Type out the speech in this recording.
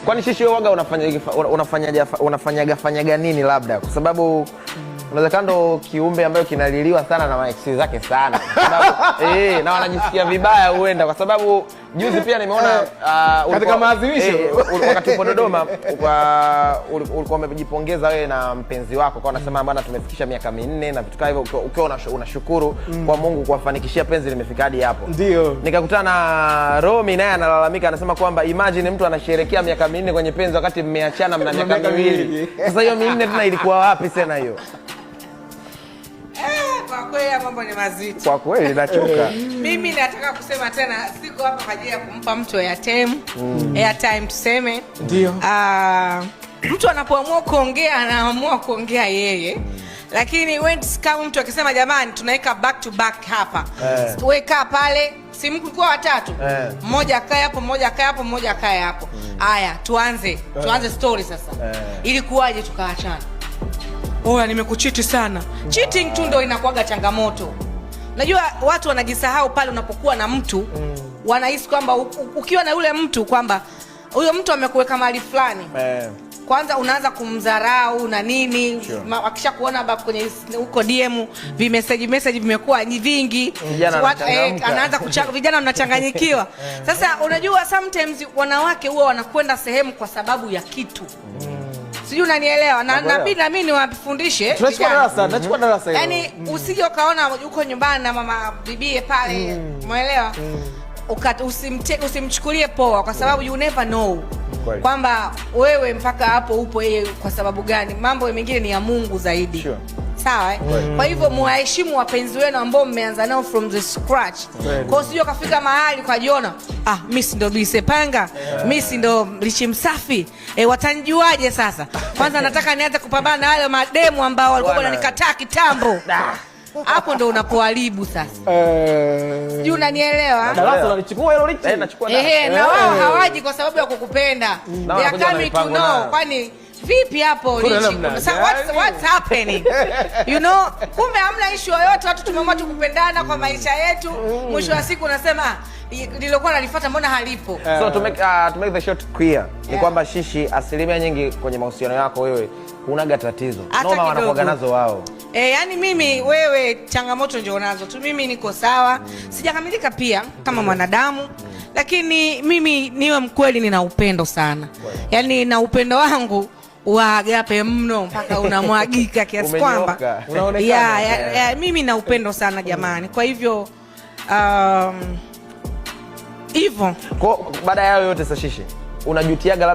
Kwani shishi wewe waga unafanyaga nini labda? Kwa sababu unaweza ndo kiumbe ambayo kinaliliwa sana na maex zake sana. Na wanajisikia vibaya huenda kwa sababu juzi pia nimeona katika maadhimisho wakati upo Dodoma ulikuwa umejipongeza wewe na mpenzi wako kwa unasema bwana tumefikisha miaka 4 na vitu kama hivyo ukiwa unashukuru kwa Mungu kuwafanikishia penzi limefika hadi hapo. Ndio. Nikakutana na Romy naye analalamika anasema kwamba imagine mtu anasherehekea miaka 4 kwenye penzi wakati mmeachana mna miaka 2. Sasa hiyo 4 tena ilikuwa wapi tena hiyo? Kwa kweli mambo ni mazito. Kwa kweli nachoka. Mimi nataka kusema tena siko hapa kwa ajili ya kumpa mtu airtime tuseme. Ndio. Mtu anapoamua kuongea anaamua kuongea yeye. Lakini kama mtu akisema jamani tunaweka back to back hapa. Weka pale simu kulikuwa watatu. Mmoja akae hapo, mmoja akae hapo, mmoja akae hapo. Haya, tuanze story sasa. Ili kuwaje tukaachana. Oya nimekuchiti sana. Cheating tu ndio inakuwaga changamoto. Najua watu wanajisahau pale unapokuwa na mtu wanahisi kwamba ukiwa na yule mtu kwamba huyo mtu amekuweka mahali fulani. Kwanza unaanza kumdharau na nini, akisha kuona baba kwenye huko DM message vimekuwa vingi, anaanza vijana wanachanganyikiwa. Sasa unajua sometimes wanawake huwa wanakwenda sehemu kwa sababu ya kitu. Sijui unanielewa na mimi niwafundishe. Tunachukua darasa hilo. Yaani usije ukaona uko nyumbani na mama bibie pale, umeelewa? Usimchukulie poa kwa sababu you never know. Kwamba wewe mpaka hapo upo yeye kwa sababu gani? Mambo mengine ni ya Mungu zaidi. Sure. Sawa Kwa hivyo muwaheshimu wapenzi wenu ambao mmeanza nao from the scratch. Kwa hiyo sio kafika mahali kwa jiona mimi si ndo Luis Panga, mimi si ndo Lichi Msafi. Watanijuaje sasa? Kwanza nataka nianze kupambana na wale mademu ambao walikuwa wananikataa kitambo. Hapo ndo unapoharibu sasa. Sijui unanielewa? Darasa unalichukua hilo Lichi. Nachukua na wao hawaji kwa sababu ya kukupenda. They are coming to know. Kwani vipi hapo Lichi? What's happening? You know, kumbe hamna issue yoyote, watu tumeamua tukupendana kwa maisha yetu. Mwisho wa siku unasema nilikuwa nalifuata mbona halipo. So to make the short clear ni kwamba shishi asilimia nyingi kwenye mahusiano yako wewe unaga tatizo. Naona wanakuaga nazo wao. Yani mimi wewe changamoto ndio unazo tu, mimi niko sawa. Sijakamilika pia kama mwanadamu. Lakini mimi niwe mkweli nina upendo sana. Yani na upendo wangu agape mno mpaka unamwagika kiasi kwamba mimi na upendo sana jamani. Kwa hivyo hivyo baada ya hayo yote sasa shishi unajutiaga labda